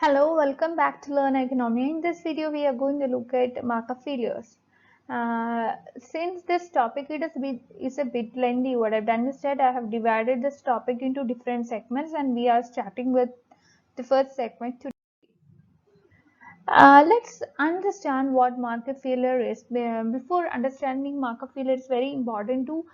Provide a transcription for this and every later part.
Hello, welcome back to Learn Economy. In this video, we are going to look at market failures. Since this topic is a bit lengthy, what I've done instead, I have divided this topic into different segments, and we are starting with the first segment today. Let's understand what market failure is. Before understanding market failure, it's very important to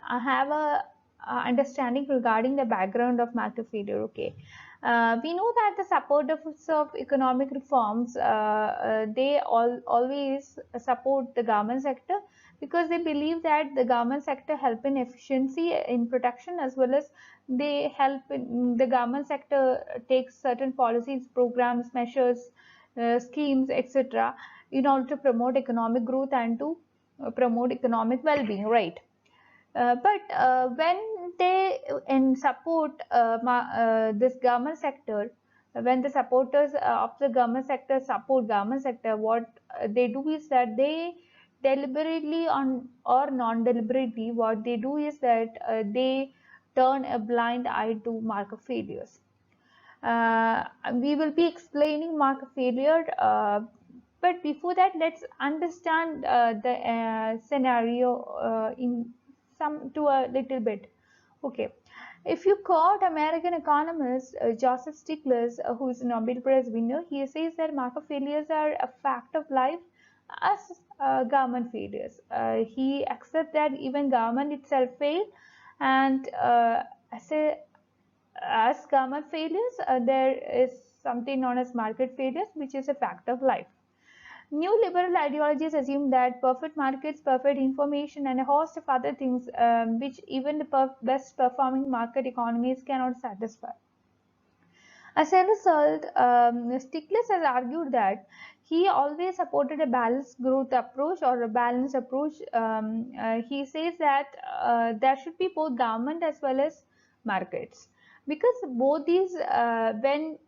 have a understanding regarding the background of market failure. Okay, we know that the supporters of economic reforms they always support the government sector because they believe that the government sector help in efficiency in protection, as well as they help in the government sector takes certain policies, programs, measures, schemes, etc., in order to promote economic growth and to promote economic well-being, right? But when they in support this government sector, when the supporters of the government sector support government sector, what they do is that they deliberately on or non-deliberately, what they do is that they turn a blind eye to market failures. We will be explaining market failure, but before that, let's understand the scenario in some to a little bit. Okay, if you quote American economist Joseph Stiglitz, who is a Nobel Prize winner, he says that market failures are a fact of life as government failures. He accepts that even government itself fail, and as a as government failures, there is something known as market failures, which is a fact of life. New liberal ideologies assume that perfect markets, perfect information, and a host of other things which even the best performing market economies cannot satisfy. As a result, Stiglitz has argued that he always supported a balanced growth approach or a balanced approach. He says that there should be both government as well as markets, because both these, when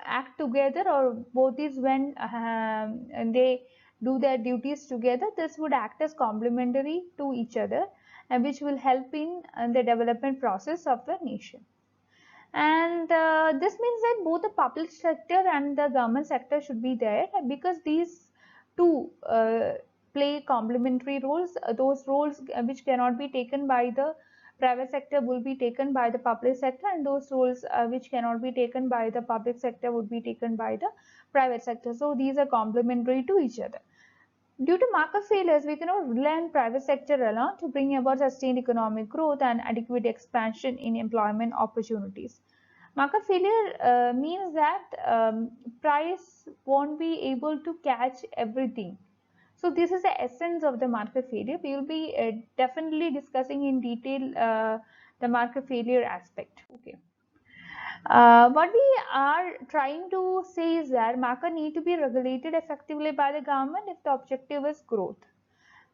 act together, or both these when and they do their duties together, this would act as complementary to each other, and which will help in the development process of the nation. And this means that both the public sector and the government sector should be there, because these two play complementary roles. Those roles which cannot be taken by the private sector will be taken by the public sector, and those roles which cannot be taken by the public sector would be taken by the private sector. So these are complementary to each other. Due to market failures, we cannot rely on private sector alone to bring about sustained economic growth and adequate expansion in employment opportunities. Market failure means that price won't be able to catch everything. So this is the essence of the market failure. We will be definitely discussing in detail the market failure aspect. Okay. What we are trying to say is that market need to be regulated effectively by the government if the objective is growth.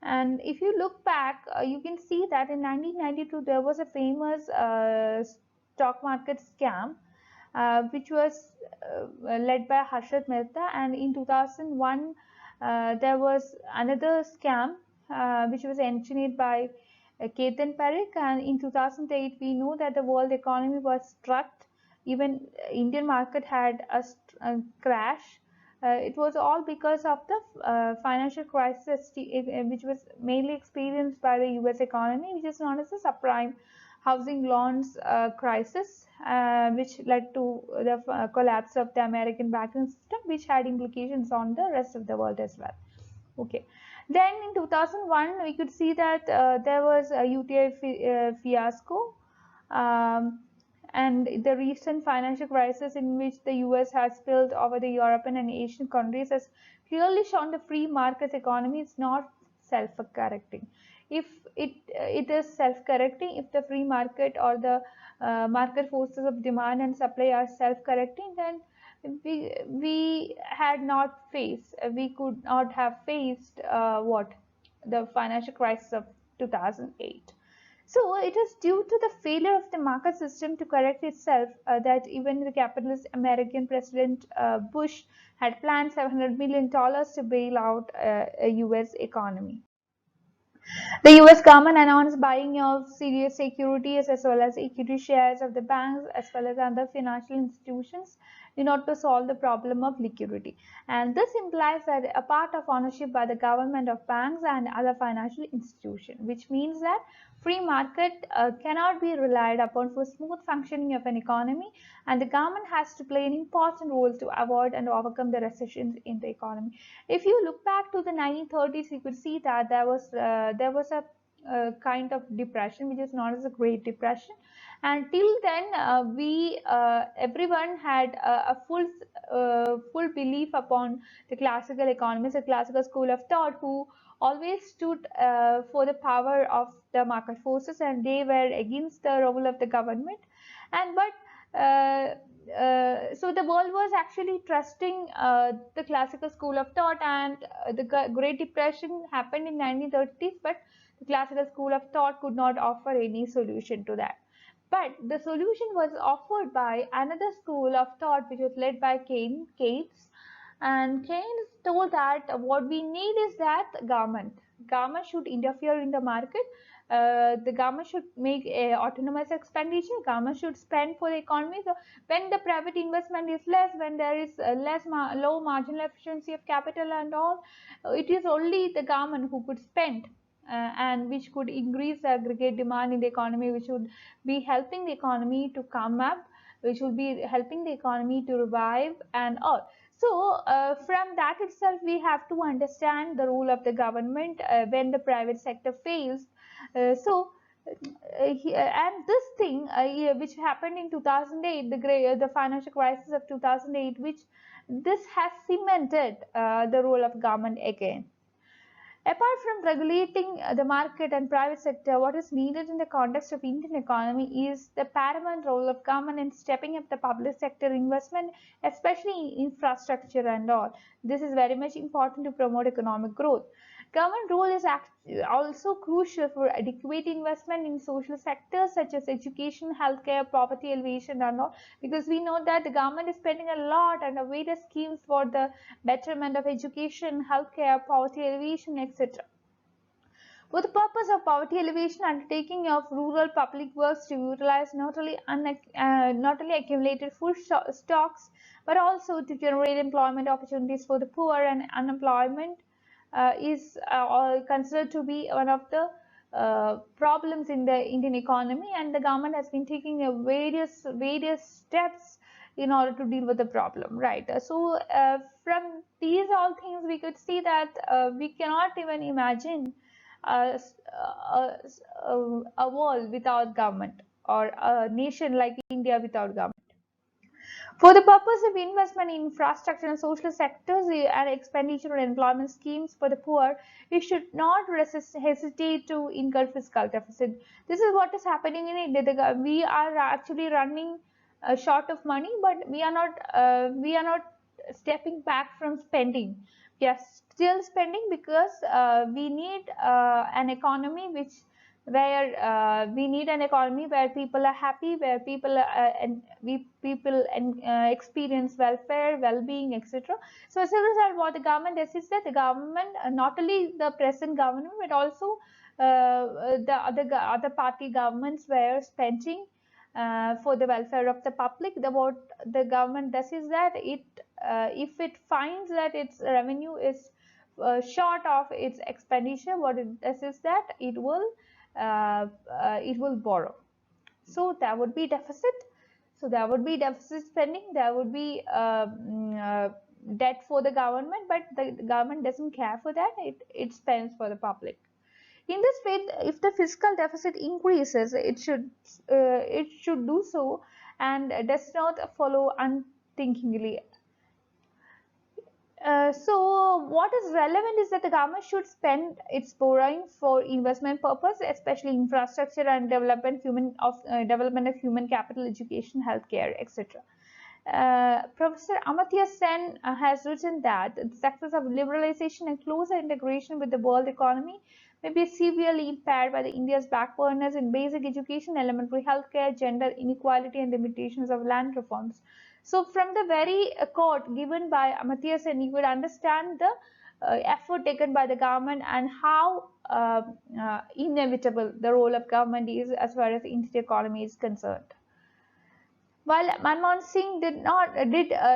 And if you look back, you can see that in 1992 there was a famous stock market scam, which was led by Harshad Mehta, and in 2001 there was another scam which was engineered by Ketan Parikh, and in 2008 we know that the world economy was struck. Even Indian market had a crash. It was all because of the financial crisis, which was mainly experienced by the US economy, which is known as the subprime housing loans crisis, which led to the collapse of the American banking system, which had implications on the rest of the world as well. Okay. Then in 2001, we could see that there was a UTI fiasco. And the recent financial crisis in which the US has spilled over the European and Asian countries has clearly shown the free market economy is not self-correcting. If it is self-correcting, if the free market or the market forces of demand and supply are self-correcting, then we had not faced, we could not have faced what the financial crisis of 2008. So it is due to the failure of the market system to correct itself that even the capitalist American President Bush had planned $700 million to bail out a US economy. The US government announced buying of serious securities as well as equity shares of the banks as well as other financial institutions in order to solve the problem of liquidity. And this implies that a part of ownership by the government of banks and other financial institutions, which means that free market cannot be relied upon for smooth functioning of an economy, and the government has to play an important role to avoid and overcome the recessions in the economy. If you look back to the 1930s, you could see that there was a kind of depression which is known as the Great Depression, and till then we everyone had a full belief upon the classical economists, the classical school of thought, who always stood for the power of the market forces, and they were against the role of the government. And but so the world was actually trusting the classical school of thought, and the Great Depression happened in 1930s, but the classical school of thought could not offer any solution to that. But the solution was offered by another school of thought, which was led by Keynes. And Keynes told that what we need is that government should interfere in the market. The government should make a autonomous expenditure. Government should spend for the economy. So when the private investment is less, when there is low marginal efficiency of capital and all, it is only the government who could spend, and which could increase the aggregate demand in the economy, which would be helping the economy to come up, which will be helping the economy to revive and all. So from that itself, we have to understand the role of the government when the private sector fails. And this thing yeah, which happened in 2008, the financial crisis of 2008, which this has cemented the role of government again. Apart from regulating the market and private sector, what is needed in the context of Indian economy is the paramount role of government in stepping up the public sector investment, especially in infrastructure and all. This is very much important to promote economic growth. Government role is also crucial for adequate investment in social sectors such as education, healthcare, poverty alleviation and all, because we know that the government is spending a lot on various schemes for the betterment of education, healthcare, poverty alleviation, etc. For the purpose of poverty alleviation, undertaking of rural public works to utilize not only accumulated food stocks, but also to generate employment opportunities for the poor, and unemployment is considered to be one of the problems in the Indian economy, and the government has been taking various steps in order to deal with the problem, right? From these all things, we could see that we cannot even imagine a, a world without government, or a nation like India without government. For the purpose of investment in infrastructure and social sectors and expenditure on employment schemes for the poor, we should not hesitate to incur fiscal deficit. This is what is happening in India. We are actually running short of money, but we are not stepping back from spending. We are still spending because we need an economy where people are happy, where people experience welfare, well-being, etc. So as a result, what the government does is that the government, not only the present government, but also the other party governments were spending for the welfare of the public. What the government does is that if it finds that its revenue is short of its expenditure, what it does is that it will borrow. So there would be deficit. So there would be deficit spending. There would be debt for the government, but the government doesn't care for that. It spends for the public. In this way, if the fiscal deficit increases, it should do so, and does not follow unthinkingly. So what is relevant is that the government should spend its borrowing for investment purpose, especially infrastructure and development of human capital, education, healthcare, etc. Professor Amartya Sen has written that the success of liberalization and closer integration with the world economy may be severely impaired by the India's backwardness in basic education, elementary healthcare, gender inequality, and limitations of land reforms. So from the very quote given by Amartya Sen, you would understand the effort taken by the government and how inevitable the role of government is as far as the Indian economy is concerned. While Manmohan Singh did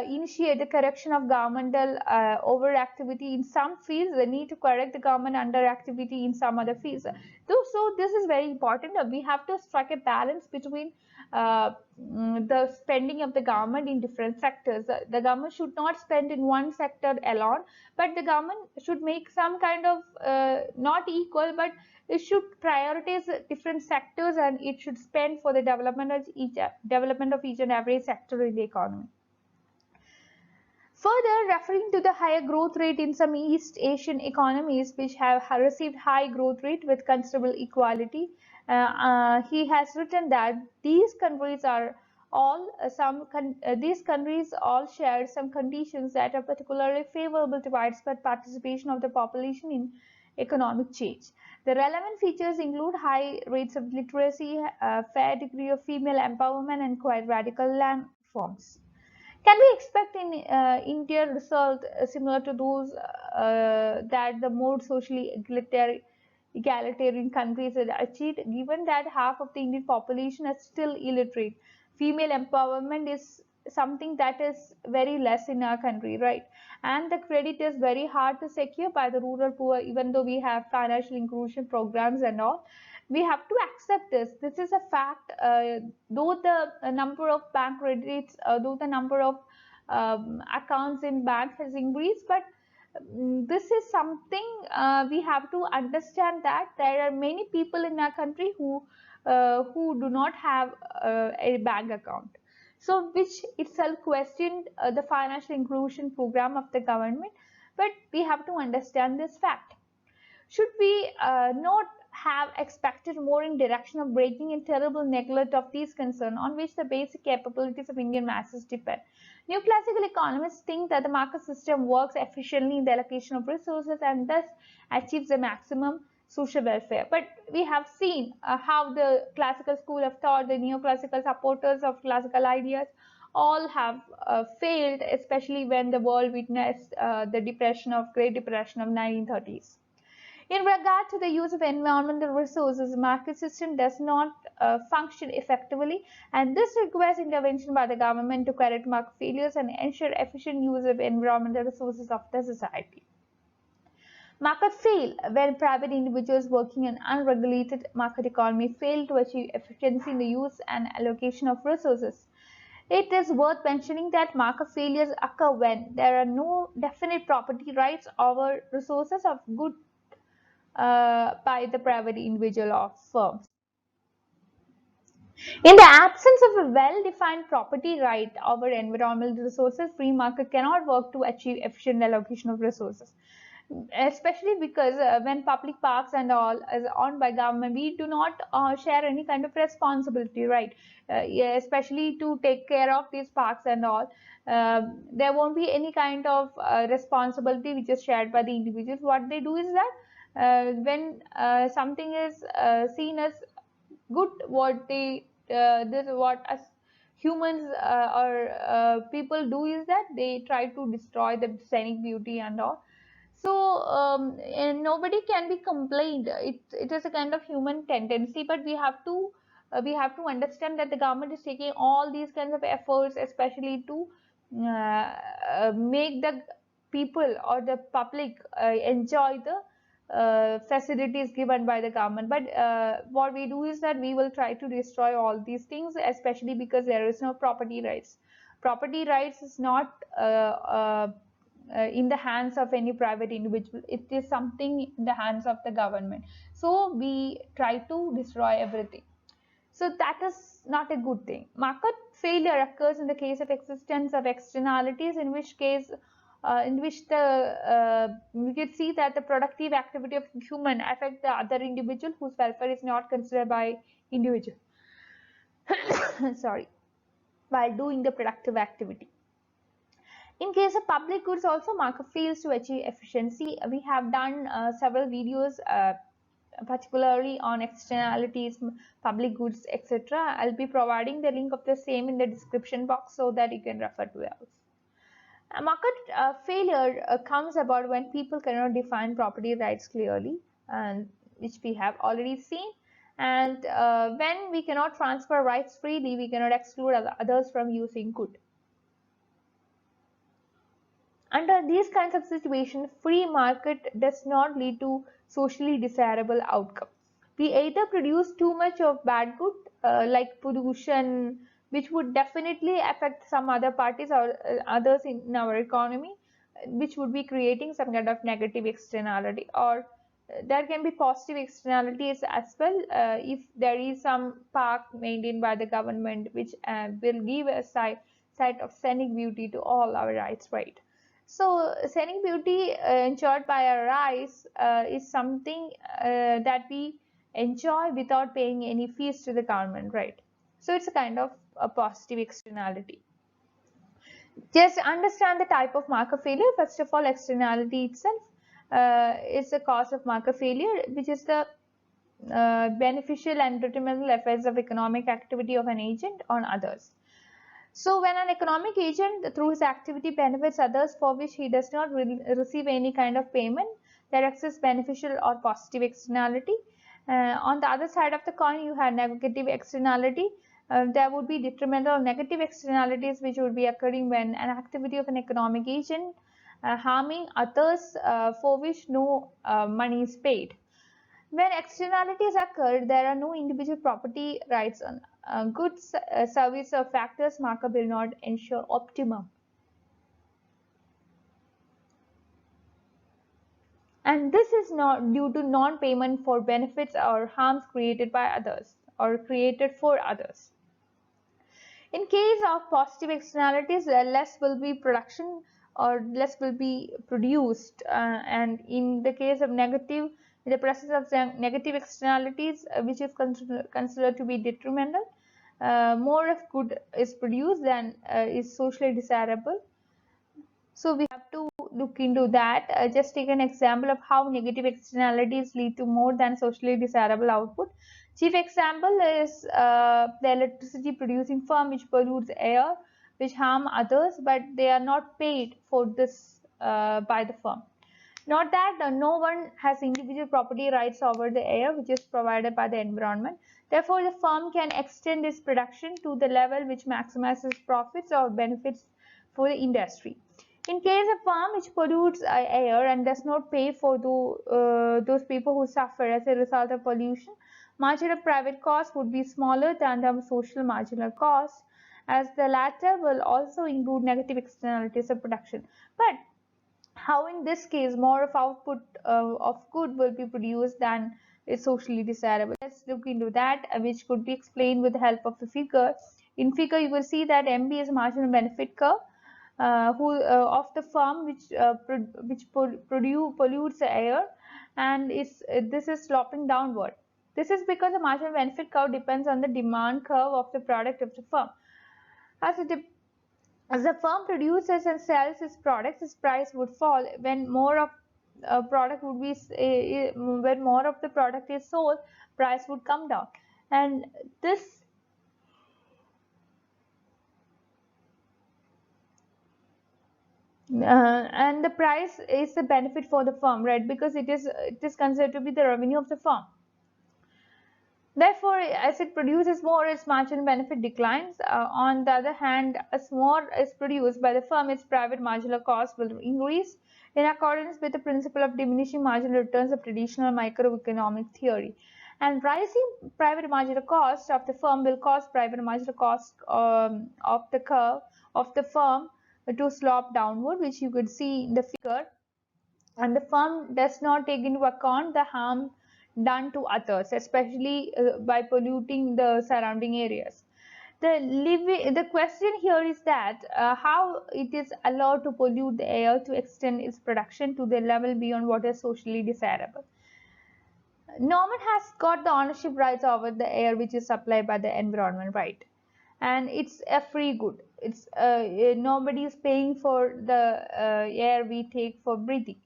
initiate the correction of governmental overactivity in some fields, the need to correct the government underactivity in some other fields. So this is very important. We have to strike a balance between the spending of the government in different sectors. The government should not spend in one sector alone, but the government should make some kind of not equal, but it should prioritize different sectors, and it should spend for the development of each and every sector in the economy. Further, referring to the higher growth rate in some East Asian economies which have received high growth rate with considerable equality, he has written that these countries are all these countries all share some conditions that are particularly favorable to widespread participation of the population in economic change. The relevant features include high rates of literacy, a fair degree of female empowerment, and quite radical land reforms. Can we expect in India result similar to those that the more socially egalitarian countries had achieved, given that half of the Indian population is still illiterate? Female empowerment is something that is very less in our country, right? And the credit is very hard to secure by the rural poor, even though we have financial inclusion programs and all. We have to accept this. This is a fact. Though the number of bank credits, though the number of accounts in bank has increased, but this is something we have to understand, that there are many people in our country who do not have a bank account. So which itself questioned the financial inclusion program of the government, but we have to understand this fact. Should we not have expected more in direction of breaking in terrible neglect of these concerns on which the basic capabilities of Indian masses depend? New classical economists think that the market system works efficiently in the allocation of resources and thus achieves the maximum social welfare. But we have seen how the classical school of thought, the neoclassical supporters of classical ideas, all have failed, especially when the world witnessed the Great Depression of 1930s. In regard to the use of environmental resources, the market system does not function effectively, and this requires intervention by the government to correct market failures and ensure efficient use of environmental resources of the society. Market fail when private individuals working in unregulated market economy fail to achieve efficiency in the use and allocation of resources. It is worth mentioning that market failures occur when there are no definite property rights over resources of good by the private individual or firms. In the absence of a well-defined property right over environmental resources, free market cannot work to achieve efficient allocation of resources. Especially because when public parks and all is owned by government, we do not share any kind of responsibility, right? Yeah, especially to take care of these parks and all. There won't be any kind of responsibility which is shared by the individuals. What they do is that when something is seen as good, what they this what as humans or people do is that they try to destroy the scenic beauty and all. So and nobody can be complained. It is a kind of human tendency, but we have to understand that the government is taking all these kinds of efforts, especially to make the people or the public enjoy the facilities given by the government. But what we do is that we will try to destroy all these things, especially because there is no property rights. Property rights is not in the hands of any private individual. It is something in the hands of the government. So we try to destroy everything. So that is not a good thing. Market failure occurs in the case of existence of externalities, in which case in which the we can see that the productive activity of human affect the other individual whose welfare is not considered by individual. Sorry, while doing the productive activity. In case of public goods also, market fails to achieve efficiency. We have done several videos particularly on externalities, public goods, etc. I'll be providing the link of the same in the description box so that you can refer to those. Market failure comes about when people cannot define property rights clearly, and which we have already seen. And when we cannot transfer rights freely, we cannot exclude others from using good. Under these kinds of situations, free market does not lead to socially desirable outcome. We either produce too much of bad good, like pollution, which would definitely affect some other parties or others in our economy, which would be creating some kind of negative externality, or there can be positive externalities as well, if there is some park maintained by the government which will give a sight of scenic beauty to all our rights, right? So scenic beauty enjoyed by our eyes is something that we enjoy without paying any fees to the government, right? So it's a kind of a positive externality. Just understand the type of marker failure. First of all, externality itself is the cause of marker failure, which is the beneficial and detrimental effects of economic activity of an agent on others. So when an economic agent through his activity benefits others for which he does not receive any kind of payment, that acts as beneficial or positive externality. On the other side of the coin, you have negative externality. There would be detrimental negative externalities which would be occurring when an activity of an economic agent harming others for which no money is paid. When externalities occur, there are no individual property rights on goods, service, or factors. Markup will not ensure optimum. And this is not due to non-payment for benefits or harms created by others or created for others. In case of positive externalities, less will be production or less will be produced, and in the case of negative, in the presence of negative externalities, which is considered to be detrimental, more of good is produced than is socially desirable. So we have to look into that. Just take an example of how negative externalities lead to more than socially desirable output. Chief example is the electricity producing firm which pollutes air, which harm others, but they are not paid for this by the firm. Not that no one has individual property rights over the air which is provided by the environment. Therefore, the firm can extend its production to the level which maximizes profits or benefits for the industry. In case of firm which pollutes air and does not pay for those people who suffer as a result of pollution, marginal private cost would be smaller than the social marginal cost, as the latter will also include negative externalities of production. But how in this case more of output of good will be produced than is socially desirable? Let's look into that, which could be explained with the help of a figure. In figure, you will see that MB is marginal benefit curve of the firm which pollutes the air, and this is sloping downward. This is because the marginal benefit curve depends on the demand curve of the product of the firm. As the firm produces and sells its products, its price would fall. When more of product would be when more of the product is sold, price would come down, and this and the price is the benefit for the firm, right? Because it is considered to be the revenue of the firm. Therefore, as it produces more, its marginal benefit declines. On the other hand, as more is produced by the firm, its private marginal cost will increase in accordance with the principle of diminishing marginal returns of traditional microeconomic theory. And rising private marginal cost of the firm will cause private marginal cost of the curve of the firm to slope downward, which you could see in the figure. And the firm does not take into account the harm done to others, especially by polluting the surrounding areas. The question here is that how it is allowed to pollute the air to extend its production to the level beyond what is socially desirable. No one has got the ownership rights over the air which is supplied by the environment, right? And it's a free good. It's nobody is paying for the air we take for breathing.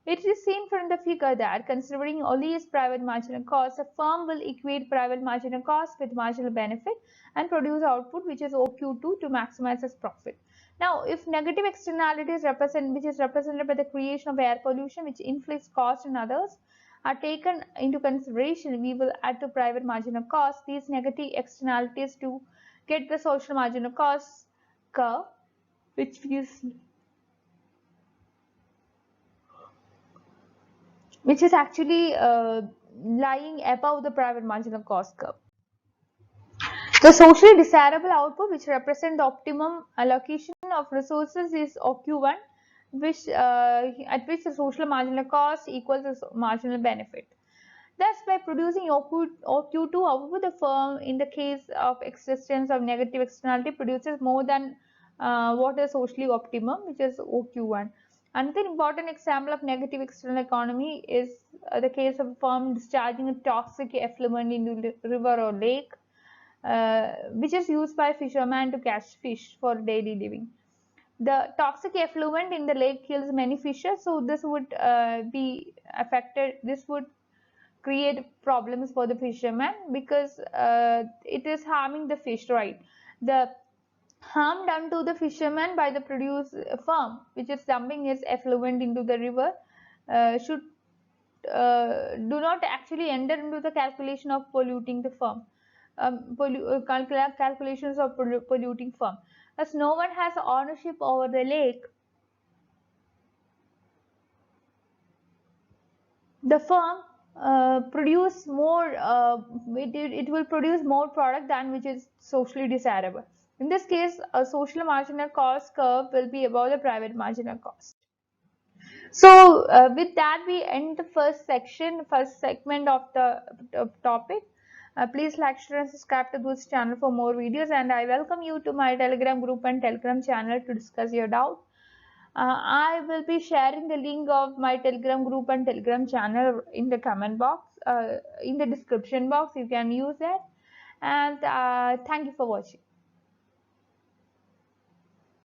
It is seen from the figure that, considering only its private marginal cost, a firm will equate private marginal cost with marginal benefit and produce output which is OQ2 to maximize its profit. Now, if negative externalities which is represented by the creation of air pollution which inflicts cost on others, are taken into consideration, we will add to private marginal cost these negative externalities to get the social marginal cost curve, which is actually lying above the private marginal cost curve. The socially desirable output, which represent the optimum allocation of resources, is OQ1, which at which the social marginal cost equals the marginal benefit. Thus, by producing OQ2 output, the firm, in the case of existence of negative externality, produces more than what is socially optimum, which is OQ1. Another important example of negative external economy is the case of a firm discharging a toxic effluent into the river or lake, which is used by fishermen to catch fish for daily living. The toxic effluent in the lake kills many fishes, so this would be affected. This would create problems for the fishermen because it is harming the fish, right? The harm done to the fishermen by the produce firm, which is dumping its effluent into the river, should do not actually enter into the calculation of polluting the firm. Calculations of polluting firm. As no one has ownership over the lake, the firm produce more. It will produce more product than which is socially desirable. In this case, a social marginal cost curve will be above the private marginal cost. So with that, we end the first section, first segment of the topic. Please like, share and subscribe to this channel for more videos, and I welcome you to my Telegram group and Telegram channel to discuss your doubt. I will be sharing the link of my Telegram group and Telegram channel in the comment box, in the description box. You can use it. And thank you for watching.